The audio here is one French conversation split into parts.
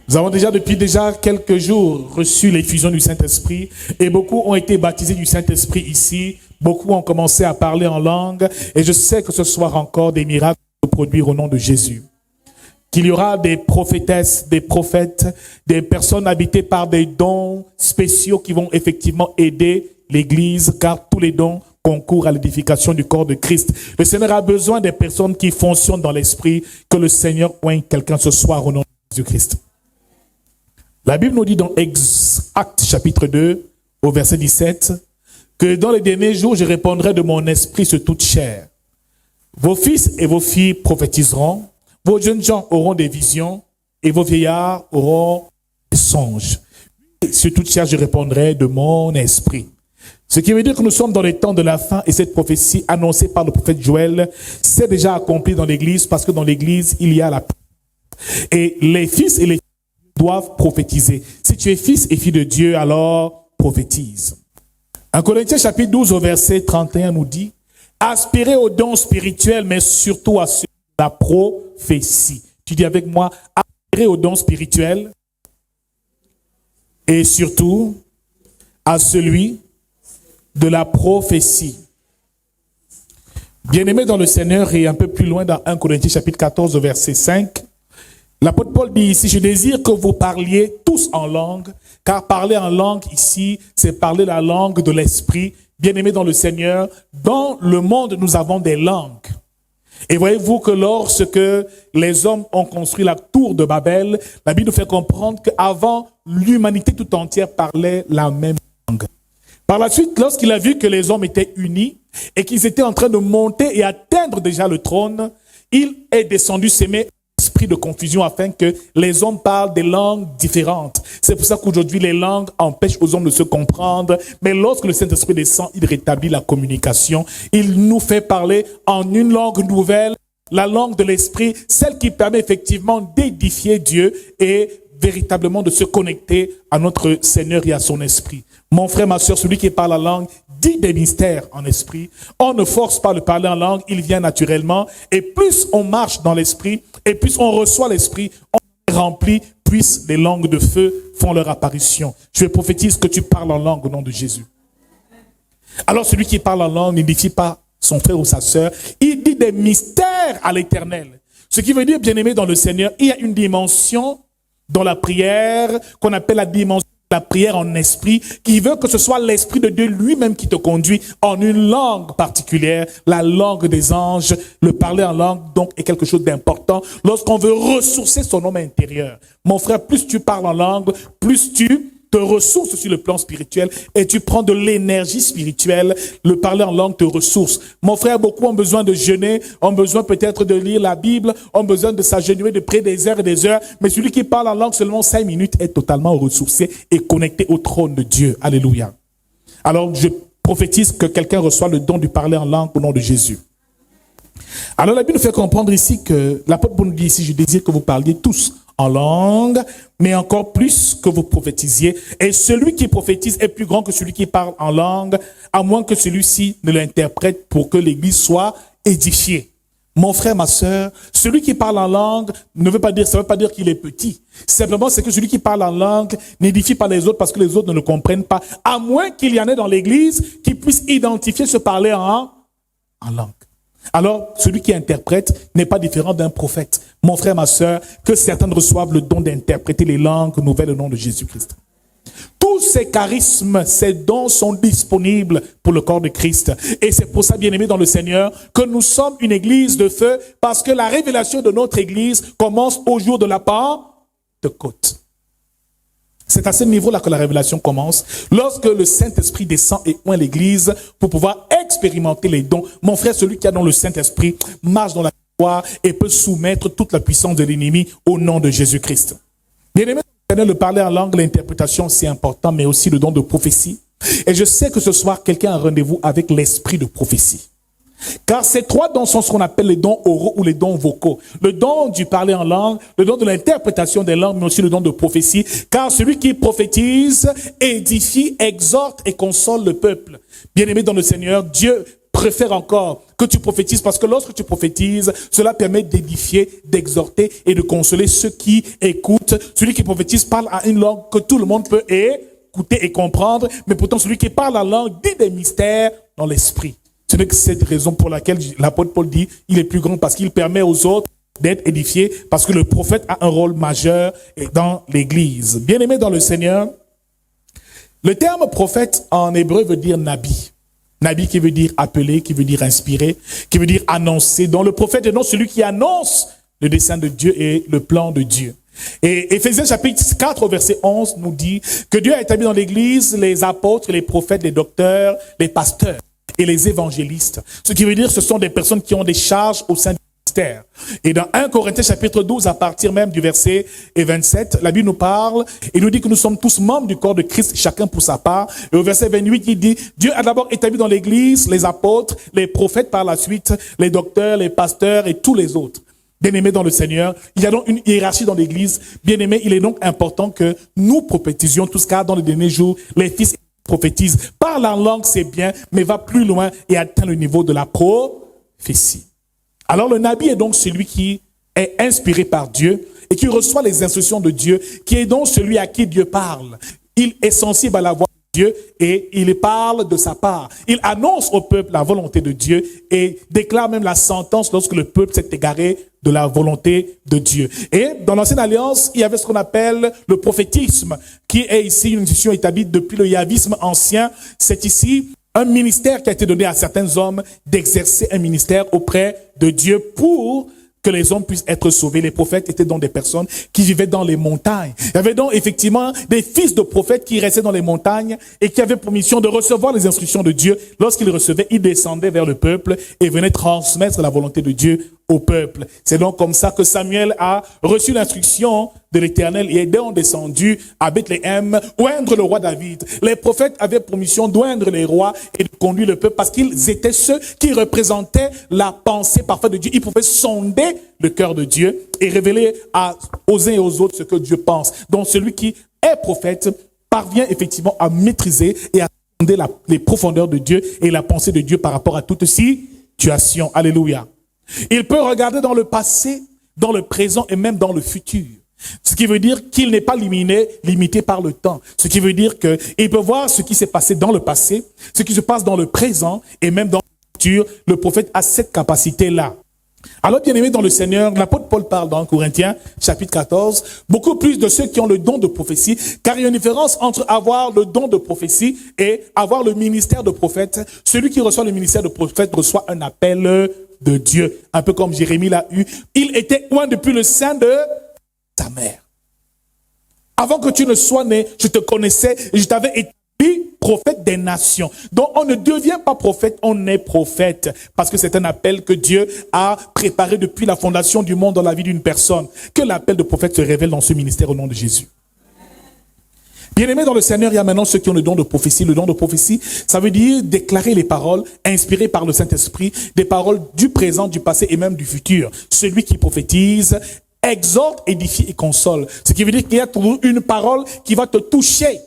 Nous avons depuis quelques jours reçu l'effusion du Saint-Esprit et beaucoup ont été baptisés du Saint-Esprit ici. Beaucoup ont commencé à parler en langue et je sais que ce soir encore des miracles vont se produire au nom de Jésus. Qu'il y aura des prophétesses, des prophètes, des personnes habitées par des dons spéciaux qui vont effectivement aider l'Église, car tous les dons concourent à l'édification du corps de Christ. Le Seigneur a besoin des personnes qui fonctionnent dans l'Esprit, que le Seigneur oigne quelqu'un ce soir au nom de Jésus-Christ. La Bible nous dit dans Actes chapitre 2, au verset 17, que dans les derniers jours, je répandrai de mon esprit sur toute chair. Vos fils et vos filles prophétiseront, vos jeunes gens auront des visions et vos vieillards auront des songes. Et sur toute chair, je répandrai de mon esprit. Ce qui veut dire que nous sommes dans les temps de la fin et cette prophétie annoncée par le prophète Joël s'est déjà accomplie dans l'Église parce que dans l'Église, il y a la paix. Et les fils et les filles doivent prophétiser. Si tu es fils et fille de Dieu, alors prophétise. 1 Corinthiens chapitre 12 au verset 31 nous dit « Aspirez aux dons spirituels, mais surtout à ceux de la prophétie. » Tu dis avec moi « Aspirez aux dons spirituels et surtout à celui de la prophétie. » Bien-aimés dans le Seigneur et un peu plus loin dans 1 Corinthiens chapitre 14 au verset 5, l'apôtre Paul dit ici, je désire que vous parliez tous en langue, car parler en langue ici, c'est parler la langue de l'esprit. Bien-aimés dans le Seigneur, dans le monde, nous avons des langues. Et voyez-vous que lorsque les hommes ont construit la tour de Babel, la Bible nous fait comprendre qu'avant, l'humanité tout entière parlait la même langue. Par la suite, lorsqu'il a vu que les hommes étaient unis et qu'ils étaient en train de monter et atteindre déjà le trône, il est descendu s'aimer esprit de confusion afin que les hommes parlent des langues différentes. C'est pour ça qu'aujourd'hui, les langues empêchent aux hommes de se comprendre. Mais lorsque le Saint-Esprit descend, il rétablit la communication. Il nous fait parler en une langue nouvelle, la langue de l'Esprit, celle qui permet effectivement d'édifier Dieu et véritablement de se connecter à notre Seigneur et à son Esprit. Mon frère, ma soeur, celui qui parle la langue dit des mystères en esprit. On ne force pas de parler en langue, il vient naturellement. Et plus on marche dans l'esprit, et plus on reçoit l'esprit, on est rempli, puisse les langues de feu font leur apparition. Je prophétise que tu parles en langue au nom de Jésus. Alors celui qui parle en langue n'édifie pas son frère ou sa sœur, il dit des mystères à l'Éternel. Ce qui veut dire, bien-aimé dans le Seigneur, il y a une dimension dans la prière qu'on appelle la dimension la prière en esprit, qui veut que ce soit l'Esprit de Dieu lui-même qui te conduit en une langue particulière, la langue des anges. Le parler en langue, donc, est quelque chose d'important lorsqu'on veut ressourcer son homme intérieur. Mon frère, plus tu parles en langue, plus tu te ressources sur le plan spirituel et tu prends de l'énergie spirituelle. Le parler en langue te ressource. Mon frère, beaucoup ont besoin de jeûner, ont besoin peut-être de lire la Bible, ont besoin de s'agenouiller, de prier des heures et des heures. Mais celui qui parle en langue seulement 5 minutes est totalement ressourcé et connecté au trône de Dieu. Alléluia. Alors, je prophétise que quelqu'un reçoit le don du parler en langue au nom de Jésus. Alors, la Bible nous fait comprendre ici que l'apôtre nous dit ici, je désire que vous parliez tous en langue, mais encore plus que vous prophétisiez. Et celui qui prophétise est plus grand que celui qui parle en langue, à moins que celui-ci ne l'interprète pour que l'Église soit édifiée. Mon frère, ma sœur, celui qui parle en langue ça veut pas dire qu'il est petit. Simplement, c'est que celui qui parle en langue n'édifie pas les autres parce que les autres ne le comprennent pas, à moins qu'il y en ait dans l'Église qui puisse identifier ce parler en langue. Alors, celui qui interprète n'est pas différent d'un prophète. Mon frère, ma sœur, que certains reçoivent le don d'interpréter les langues nouvelles au nom de Jésus-Christ. Tous ces charismes, ces dons sont disponibles pour le corps de Christ. Et c'est pour ça, bien-aimés dans le Seigneur, que nous sommes une église de feu, parce que la révélation de notre église commence au jour de la Pentecôte. C'est à ce niveau-là que la révélation commence. Lorsque le Saint-Esprit descend et oint l'église pour pouvoir expérimenter les dons. Mon frère, celui qui a dans le Saint-Esprit, marche dans la victoire et peut soumettre toute la puissance de l'ennemi au nom de Jésus-Christ. Bien-aimé, le parler en langue, l'interprétation, c'est important, mais aussi le don de prophétie. Et je sais que ce soir, quelqu'un a un rendez-vous avec l'esprit de prophétie. Car ces 3 dons sont ce qu'on appelle les dons oraux ou les dons vocaux. Le don du parler en langue, le don de l'interprétation des langues, mais aussi le don de prophétie. Car celui qui prophétise, édifie, exhorte et console le peuple. Bien-aimé dans le Seigneur, Dieu préfère encore que tu prophétises parce que lorsque tu prophétises, cela permet d'édifier, d'exhorter et de consoler ceux qui écoutent. Celui qui prophétise parle à une langue que tout le monde peut écouter et comprendre, mais pourtant celui qui parle la langue dit des mystères dans l'esprit. Ce n'est que cette raison pour laquelle l'apôtre Paul dit il est plus grand parce qu'il permet aux autres d'être édifiés, parce que le prophète a un rôle majeur dans l'Église. Bien-aimés dans le Seigneur, le terme prophète en hébreu veut dire nabi. Nabi qui veut dire appelé, qui veut dire inspiré, qui veut dire annoncer. Donc le prophète est donc celui qui annonce le dessein de Dieu et le plan de Dieu. Et Éphésiens chapitre 4 au verset 11 nous dit que Dieu a établi dans l'Église les apôtres, les prophètes, les docteurs, les pasteurs et les évangélistes. Ce qui veut dire que ce sont des personnes qui ont des charges au sein du ministère. Et dans 1 Corinthiens chapitre 12, à partir même du verset 27, la Bible nous parle et nous dit que nous sommes tous membres du corps de Christ, chacun pour sa part. Et au verset 28, il dit, Dieu a d'abord établi dans l'Église les apôtres, les prophètes par la suite, les docteurs, les pasteurs et tous les autres. Bien-aimés dans le Seigneur, il y a donc une hiérarchie dans l'Église. Bien-aimés, il est donc important que nous prophétisions tous, car dans les derniers jours, les fils prophétisent. Parle en langue, c'est bien, mais va plus loin et atteint le niveau de la prophétie. Alors le Nabi est donc celui qui est inspiré par Dieu et qui reçoit les instructions de Dieu, qui est donc celui à qui Dieu parle. Il est sensible à la voix de Dieu et il parle de sa part. Il annonce au peuple la volonté de Dieu et déclare même la sentence lorsque le peuple s'est égaré de la volonté de Dieu. Et dans l'Ancienne Alliance, il y avait ce qu'on appelle le prophétisme, qui est ici une institution établie depuis le yavisme ancien. C'est ici un ministère qui a été donné à certains hommes d'exercer un ministère auprès de Dieu pour que les hommes puissent être sauvés. Les prophètes étaient donc des personnes qui vivaient dans les montagnes. Il y avait donc effectivement des fils de prophètes qui restaient dans les montagnes et qui avaient pour mission de recevoir les instructions de Dieu. Lorsqu'ils recevaient, ils descendaient vers le peuple et venaient transmettre la volonté de Dieu au peuple. C'est donc comme ça que Samuel a reçu l'instruction de l'Éternel et est donc descendu à Bethléem, oindre le roi David. Les prophètes avaient pour mission d'oindre les rois et de conduire le peuple parce qu'ils étaient ceux qui représentaient la pensée parfaite de Dieu. Ils pouvaient sonder le cœur de Dieu et révéler aux uns et aux autres ce que Dieu pense. Donc celui qui est prophète parvient effectivement à maîtriser et à sonder les profondeurs de Dieu et la pensée de Dieu par rapport à toute situation. Alléluia. Il peut regarder dans le passé, dans le présent et même dans le futur. Ce qui veut dire qu'il n'est pas limité par le temps. Ce qui veut dire qu'il peut voir ce qui s'est passé dans le passé, ce qui se passe dans le présent et même dans le futur. Le prophète a cette capacité-là. Alors, bien-aimés dans le Seigneur, l'apôtre Paul parle dans Corinthiens, chapitre 14, beaucoup plus de ceux qui ont le don de prophétie, car il y a une différence entre avoir le don de prophétie et avoir le ministère de prophète. Celui qui reçoit le ministère de prophète reçoit un appel de Dieu, un peu comme Jérémie l'a eu. Il était loin depuis le sein de ta mère. Avant que tu ne sois né, je te connaissais et je t'avais établi prophète des nations. Donc on ne devient pas prophète, on est prophète. Parce que c'est un appel que Dieu a préparé depuis la fondation du monde dans la vie d'une personne. Que l'appel de prophète se révèle dans ce ministère au nom de Jésus. Bien-aimés dans le Seigneur, il y a maintenant ceux qui ont le don de prophétie. Le don de prophétie, ça veut dire déclarer les paroles inspirées par le Saint-Esprit, des paroles du présent, du passé et même du futur. Celui qui prophétise exhorte, édifie et console. Ce qui veut dire qu'il y a toujours une parole qui va te toucher.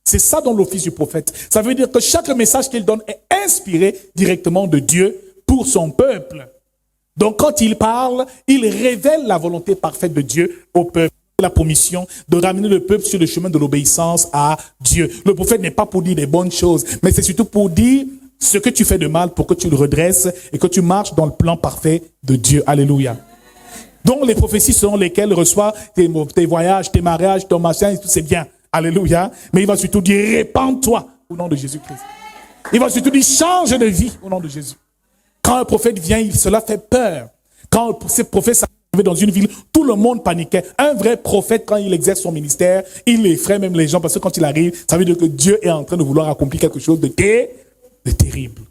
C'est ça dans l'office du prophète. Ça veut dire que chaque message qu'il donne est inspiré directement de Dieu pour son peuple. Donc quand il parle, il révèle la volonté parfaite de Dieu au peuple. La promission de ramener le peuple sur le chemin de l'obéissance à Dieu. Le prophète n'est pas pour dire des bonnes choses, mais c'est surtout pour dire ce que tu fais de mal pour que tu le redresses et que tu marches dans le plan parfait de Dieu. Alléluia. Donc les prophéties selon lesquelles reçoit tes voyages, tes mariages, ton machin, et tout, c'est bien. Alléluia. Mais il va surtout dire répands-toi au nom de Jésus-Christ. Il va surtout dire change de vie au nom de Jésus. Quand un prophète vient, cela fait peur. Quand ces prophètes arrivaient dans une ville, tout le monde paniquait. Un vrai prophète, quand il exerce son ministère, il effraie même les gens parce que quand il arrive, ça veut dire que Dieu est en train de vouloir accomplir quelque chose de terrible.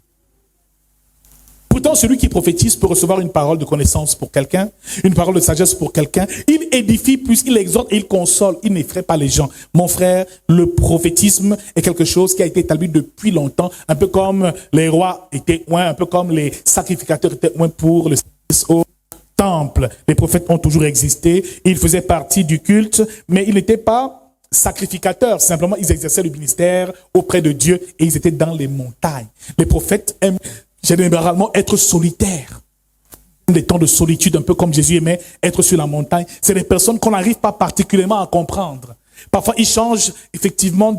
Pourtant, celui qui prophétise peut recevoir une parole de connaissance pour quelqu'un, une parole de sagesse pour quelqu'un. Il édifie plus, il exhorte et il console. Il n'effraie pas les gens. Mon frère, le prophétisme est quelque chose qui a été établi depuis longtemps, un peu comme les rois étaient loin, un peu comme les sacrificateurs étaient loin pour le service au temple. Les prophètes ont toujours existé. Ils faisaient partie du culte, mais ils n'étaient pas sacrificateurs. Simplement, ils exerçaient le ministère auprès de Dieu et ils étaient dans les montagnes. Les prophètes généralement être solitaires. Des temps de solitude, un peu comme Jésus aimait être sur la montagne. C'est des personnes qu'on n'arrive pas particulièrement à comprendre. Parfois, ils changent effectivement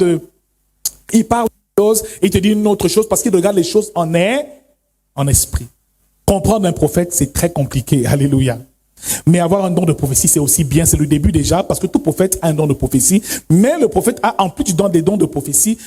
ils parlent de choses et ils te disent une autre chose parce qu'ils regardent les choses en esprit. Comprendre un prophète, c'est très compliqué. Alléluia. Mais avoir un don de prophétie, c'est aussi bien. C'est le début déjà parce que tout prophète a un don de prophétie. Mais le prophète a, en plus du don des dons de prophétie,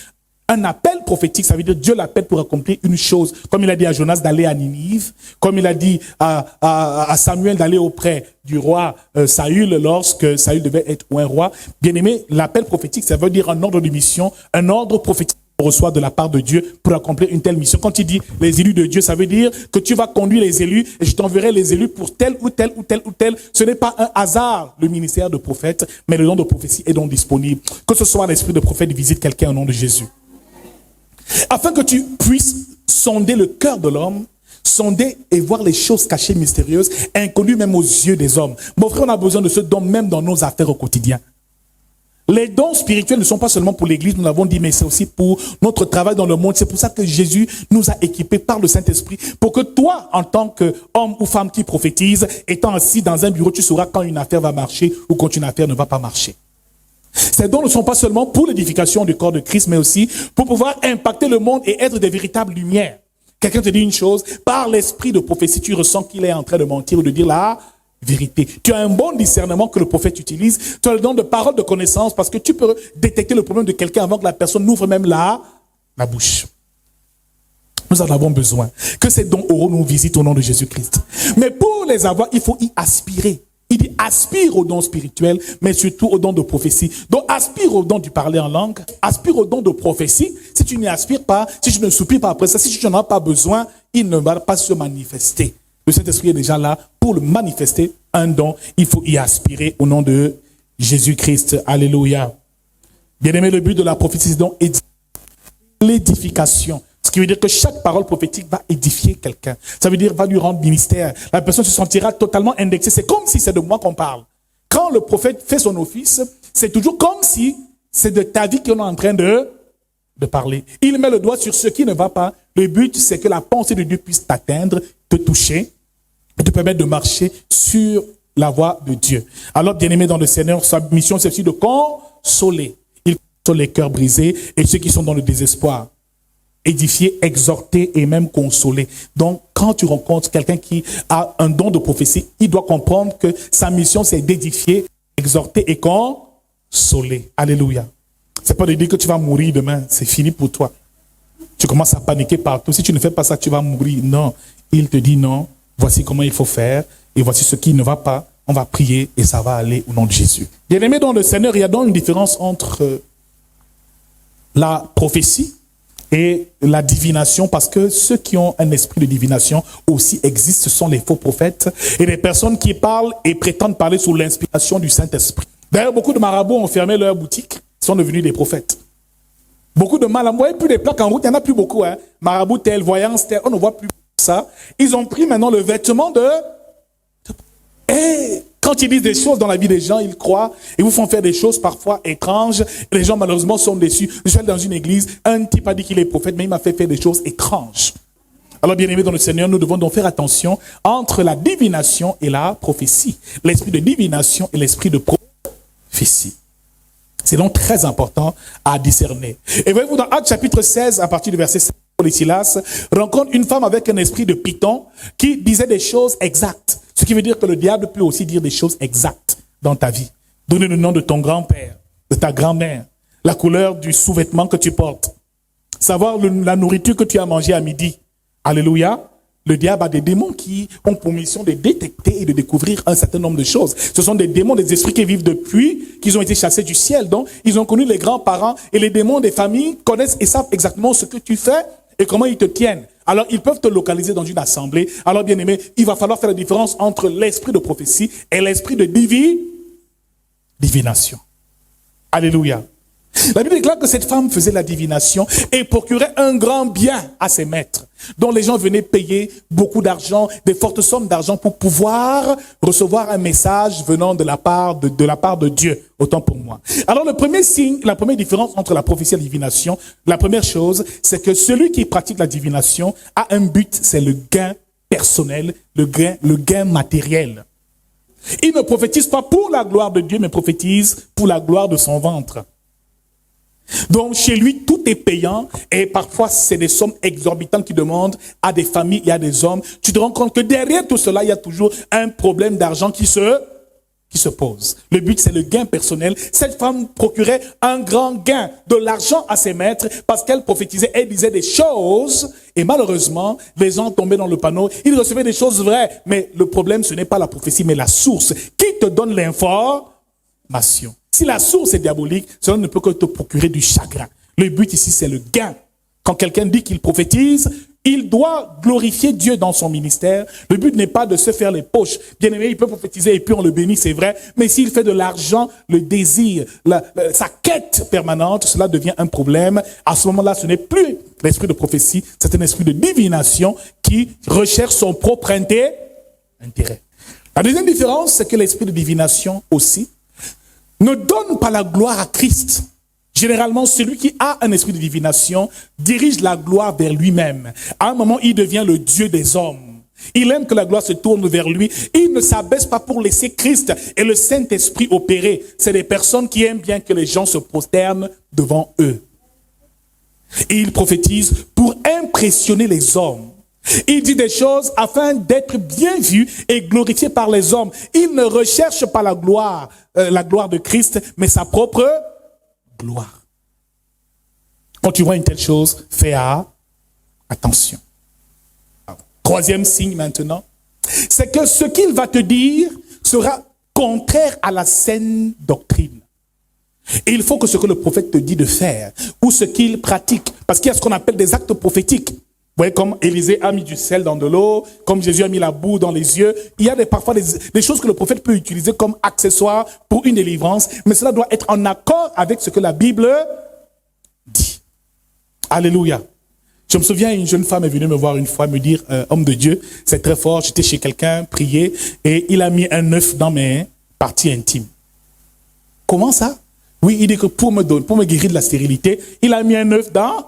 un appel prophétique. Ça veut dire Dieu l'appelle pour accomplir une chose. Comme il a dit à Jonas d'aller à Ninive. Comme il a dit à Samuel d'aller auprès du roi Saül lorsque Saül devait être un roi. Bien aimé, l'appel prophétique, ça veut dire un ordre de mission, un ordre prophétique qu'on reçoit de la part de Dieu pour accomplir une telle mission. Quand il dit les élus de Dieu, ça veut dire que tu vas conduire les élus et je t'enverrai les élus pour tel ou tel ou tel ou tel. Ce n'est pas un hasard, le ministère de prophète, mais le don de prophétie est donc disponible. Que ce soit l'esprit de prophète visite quelqu'un au nom de Jésus. Afin que tu puisses sonder le cœur de l'homme, sonder et voir les choses cachées, mystérieuses, inconnues même aux yeux des hommes. Mon frère, on a besoin de ce don même dans nos affaires au quotidien. Les dons spirituels ne sont pas seulement pour l'Église, nous l'avons dit, mais c'est aussi pour notre travail dans le monde. C'est pour ça que Jésus nous a équipés par le Saint-Esprit, pour que toi, en tant qu'homme ou femme qui prophétise, étant assis dans un bureau, tu sauras quand une affaire va marcher ou quand une affaire ne va pas marcher. Ces dons ne sont pas seulement pour l'édification du corps de Christ, mais aussi pour pouvoir impacter le monde et être des véritables lumières. Quelqu'un te dit une chose, par l'esprit de prophétie, tu ressens qu'il est en train de mentir ou de dire la vérité. Tu as un bon discernement que le prophète utilise. Tu as le don de parole de connaissance parce que tu peux détecter le problème de quelqu'un avant que la personne n'ouvre même la bouche. Nous en avons besoin. Que ces dons oraux nous visitent au nom de Jésus-Christ. Mais pour les avoir, il faut y aspirer. Il dit aspire au don spirituel, mais surtout au don de prophétie. Donc aspire au don du parler en langue, aspire au don de prophétie. Si tu n'y aspires pas, si tu ne soupires pas après ça, si tu n'en as pas besoin, il ne va pas se manifester. Le Saint-Esprit est déjà là pour le manifester. Un don, il faut y aspirer au nom de Jésus-Christ. Alléluia. Bien-aimé, le but de la prophétie, c'est donc l'édification. Ce qui veut dire que chaque parole prophétique va édifier quelqu'un. Ça veut dire va lui rendre ministère. La personne se sentira totalement indexée. C'est comme si c'est de moi qu'on parle. Quand le prophète fait son office, c'est toujours comme si c'est de ta vie qu'on est en train de parler. Il met le doigt sur ce qui ne va pas. Le but, c'est que la pensée de Dieu puisse t'atteindre, te toucher, et te permettre de marcher sur la voie de Dieu. Alors, bien-aimé dans le Seigneur, sa mission, c'est aussi de consoler. Il console les cœurs brisés et ceux qui sont dans le désespoir. Édifier, exhorter et même consoler. Donc, quand tu rencontres quelqu'un qui a un don de prophétie, il doit comprendre que sa mission, c'est d'édifier, exhorter et consoler. Alléluia. C'est pas de dire que tu vas mourir demain, c'est fini pour toi. Tu commences à paniquer partout. Si tu ne fais pas ça, tu vas mourir. Non. Il te dit non, voici comment il faut faire et voici ce qui ne va pas. On va prier et ça va aller au nom de Jésus. Bien-aimé dans le Seigneur, il y a donc une différence entre la prophétie et la divination, parce que ceux qui ont un esprit de divination aussi existent, ce sont les faux prophètes et les personnes qui parlent et prétendent parler sous l'inspiration du Saint-Esprit. D'ailleurs, beaucoup de marabouts ont fermé leurs boutiques, sont devenus des prophètes. Beaucoup de malades, vous voyez plus les plaques en route, il n'y en a plus beaucoup. Marabout tel, voyance tel, on ne voit plus ça. Ils ont pris maintenant le vêtement Et quand ils disent des choses dans la vie des gens, ils croient et vous font faire des choses parfois étranges. Et les gens malheureusement sont déçus. Je suis allé dans une église, un type a dit qu'il est prophète, mais il m'a fait faire des choses étranges. Alors bien aimés dans le Seigneur, nous devons donc faire attention entre la divination et la prophétie. L'esprit de divination et l'esprit de prophétie. C'est donc très important à discerner. Et voyez-vous dans Actes chapitre 16, à partir du verset 5, Paul et Silas rencontrent une femme avec un esprit de python qui disait des choses exactes. Ce qui veut dire que le diable peut aussi dire des choses exactes dans ta vie. Donner le nom de ton grand-père, de ta grand-mère, la couleur du sous-vêtement que tu portes, savoir la nourriture que tu as mangée à midi. Alléluia. Le diable a des démons qui ont pour mission de détecter et de découvrir un certain nombre de choses. Ce sont des démons, des esprits qui vivent depuis qu'ils ont été chassés du ciel. Donc, ils ont connu les grands-parents et les démons des familles connaissent et savent exactement ce que tu fais et comment ils te tiennent. Alors, ils peuvent te localiser dans une assemblée. Alors, bien aimé, il va falloir faire la différence entre l'esprit de prophétie et l'esprit de divination. Alléluia. La Bible déclare que cette femme faisait la divination et procurait un grand bien à ses maîtres, dont les gens venaient payer beaucoup d'argent, des fortes sommes d'argent pour pouvoir recevoir un message venant de la part de Dieu, autant pour moi. Alors le premier signe, la première différence entre la prophétie et la divination, la première chose, c'est que celui qui pratique la divination a un but, c'est le gain personnel, le gain matériel. Il ne prophétise pas pour la gloire de Dieu, mais prophétise pour la gloire de son ventre. Donc, chez lui, tout est payant et parfois, c'est des sommes exorbitantes qui demandent à des familles et à des hommes. Tu te rends compte que derrière tout cela, il y a toujours un problème d'argent qui se pose. Le but, c'est le gain personnel. Cette femme procurait un grand gain, de l'argent à ses maîtres parce qu'elle prophétisait, elle disait des choses et malheureusement, les gens tombaient dans le panneau. Ils recevaient des choses vraies, mais le problème, ce n'est pas la prophétie, mais la source. Qui te donne l'information? Si la source est diabolique, cela ne peut que te procurer du chagrin. Le but ici, c'est le gain. Quand quelqu'un dit qu'il prophétise, il doit glorifier Dieu dans son ministère. Le but n'est pas de se faire les poches. Bien aimé, il peut prophétiser et puis on le bénit, c'est vrai. Mais s'il fait de l'argent, le désir, sa quête permanente, cela devient un problème. À ce moment-là, ce n'est plus l'esprit de prophétie, c'est un esprit de divination qui recherche son propre intérêt. La deuxième différence, c'est que l'esprit de divination aussi ne donne pas la gloire à Christ. Généralement, celui qui a un esprit de divination dirige la gloire vers lui-même. À un moment, il devient le Dieu des hommes. Il aime que la gloire se tourne vers lui. Il ne s'abaisse pas pour laisser Christ et le Saint-Esprit opérer. C'est des personnes qui aiment bien que les gens se prosternent devant eux. Et il prophétise pour impressionner les hommes. Il dit des choses afin d'être bien vu et glorifié par les hommes. Il ne recherche pas la gloire de Christ, mais sa propre gloire. Quand tu vois une telle chose, fais attention. Troisième signe maintenant, c'est que ce qu'il va te dire sera contraire à la saine doctrine. Et il faut que ce que le prophète te dit de faire, ou ce qu'il pratique, parce qu'il y a ce qu'on appelle des actes prophétiques. Vous voyez, comme Élisée a mis du sel dans de l'eau, comme Jésus a mis la boue dans les yeux. Il y a parfois des choses que le prophète peut utiliser comme accessoire pour une délivrance, mais cela doit être en accord avec ce que la Bible dit. Alléluia. Je me souviens, une jeune femme est venue me voir une fois, me dire, homme de Dieu, c'est très fort, j'étais chez quelqu'un, prier, et il a mis un œuf dans mes parties intimes. Comment ça? Oui, il dit que pour me guérir de la stérilité, il a mis un œuf dans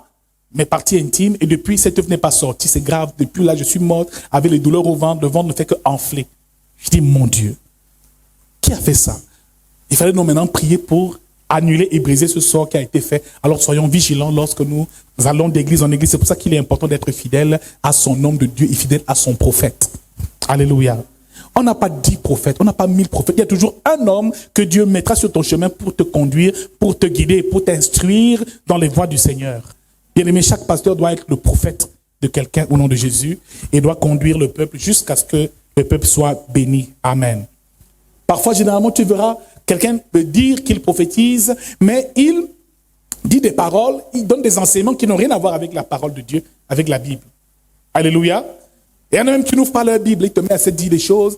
mes parties intimes, et depuis, cet œuf n'est pas sorti, c'est grave. Depuis là, je suis morte avec les douleurs au ventre, le ventre ne fait que enfler. Je dis, mon Dieu, qui a fait ça? Il fallait donc maintenant prier pour annuler et briser ce sort qui a été fait. Alors soyons vigilants lorsque nous allons d'église en église. C'est pour ça qu'il est important d'être fidèle à son homme de Dieu et fidèle à son prophète. Alléluia. On n'a pas 10 prophètes, on n'a pas 1000 prophètes. Il y a toujours un homme que Dieu mettra sur ton chemin pour te conduire, pour te guider, pour t'instruire dans les voies du Seigneur. Bien aimé, chaque pasteur doit être le prophète de quelqu'un au nom de Jésus et doit conduire le peuple jusqu'à ce que le peuple soit béni. Amen. Parfois, généralement, tu verras quelqu'un peut dire qu'il prophétise, mais il dit des paroles, il donne des enseignements qui n'ont rien à voir avec la parole de Dieu, avec la Bible. Alléluia. Et il y en a même qui n'ouvrent pas leur Bible, il te met à se dire des choses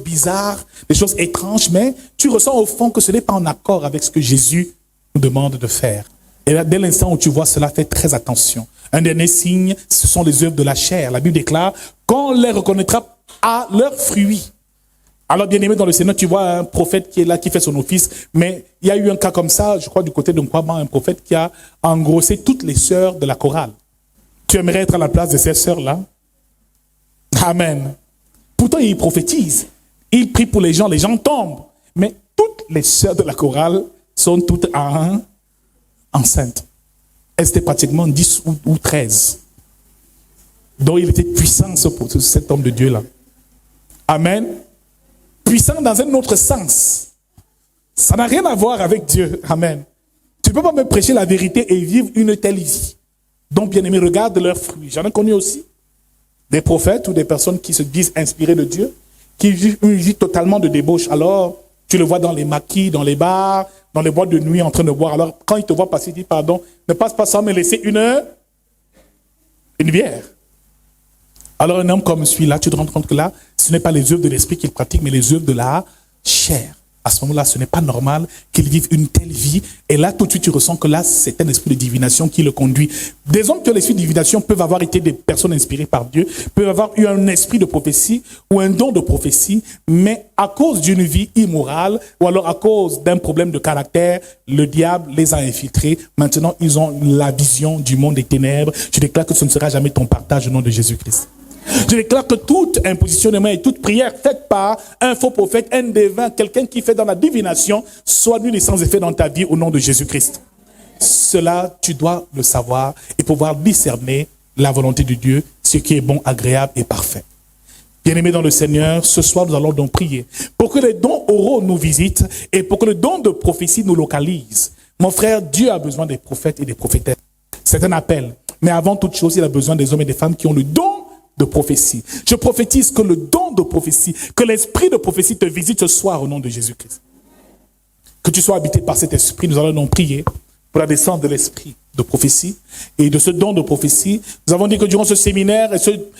bizarres, des choses étranges, mais tu ressens au fond que ce n'est pas en accord avec ce que Jésus nous demande de faire. Et là, dès l'instant où tu vois cela, fais très attention. Un dernier signe, ce sont les œuvres de la chair. La Bible déclare qu'on les reconnaîtra à leurs fruits. Alors, bien aimé, dans le Seigneur, tu vois un prophète qui est là, qui fait son office, mais il y a eu un cas comme ça, je crois, du côté de Nkwama, un prophète qui a engrossé toutes les sœurs de la chorale. Tu aimerais être à la place de ces sœurs-là? Amen. Pourtant, il prophétise. Il prie pour les gens tombent. Mais toutes les sœurs de la chorale sont toutes enceintes. Elles étaient pratiquement 10 ou 13. Donc, il était puissant, cet homme de Dieu-là. Amen. Puissant dans un autre sens. Ça n'a rien à voir avec Dieu. Amen. Tu ne peux pas me prêcher la vérité et vivre une telle vie. Donc, bien aimé, regarde leurs fruits. J'en ai connu aussi. Des prophètes ou des personnes qui se disent inspirées de Dieu, qui vivent une vie totalement de débauche. Alors, tu le vois dans les maquis, dans les bars, dans les boîtes de nuit en train de boire. Alors, quand il te voit passer, il dit, pardon, ne passe pas sans me laisser une bière. Alors, un homme comme celui-là, tu te rends compte que là, ce n'est pas les œuvres de l'esprit qu'il pratique, mais les œuvres de la chair. À ce moment-là, ce n'est pas normal qu'il vive une telle vie. Et là, tout de suite, tu ressens que là, c'est un esprit de divination qui le conduit. Des hommes qui ont l'esprit de divination peuvent avoir été des personnes inspirées par Dieu, peuvent avoir eu un esprit de prophétie ou un don de prophétie, mais à cause d'une vie immorale ou alors à cause d'un problème de caractère, le diable les a infiltrés. Maintenant, ils ont la vision du monde des ténèbres. Je déclare que ce ne sera jamais ton partage au nom de Jésus-Christ. Je déclare que toute imposition de main et toute prière faite par un faux prophète, un devin, quelqu'un qui fait dans la divination, soit nul et sans effet dans ta vie au nom de Jésus-Christ. Cela, tu dois le savoir et pouvoir discerner la volonté de Dieu, ce qui est bon, agréable et parfait. Bien-aimés dans le Seigneur, ce soir, nous allons donc prier pour que les dons oraux nous visitent et pour que le don de prophétie nous localise. Mon frère, Dieu a besoin des prophètes et des prophétesses. C'est un appel. Mais avant toute chose, il a besoin des hommes et des femmes qui ont le don de prophétie. Je prophétise que le don de prophétie, que l'esprit de prophétie te visite ce soir au nom de Jésus-Christ. Que tu sois habité par cet esprit, nous allons donc prier pour la descente de l'esprit de prophétie et de ce don de prophétie. Nous avons dit que durant ce séminaire et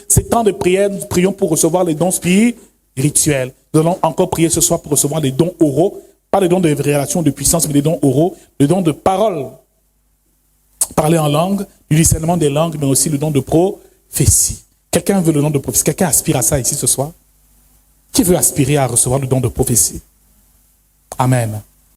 ces temps de prière, nous prions pour recevoir les dons spirituels. Nous allons encore prier ce soir pour recevoir les dons oraux, pas les dons de révélation, de puissance, mais les dons oraux, le don de parole, parler en langue, du discernement des langues, mais aussi le don de prophétie. Quelqu'un veut le don de prophétie? Quelqu'un aspire à ça ici ce soir? Qui veut aspirer à recevoir le don de prophétie? Amen.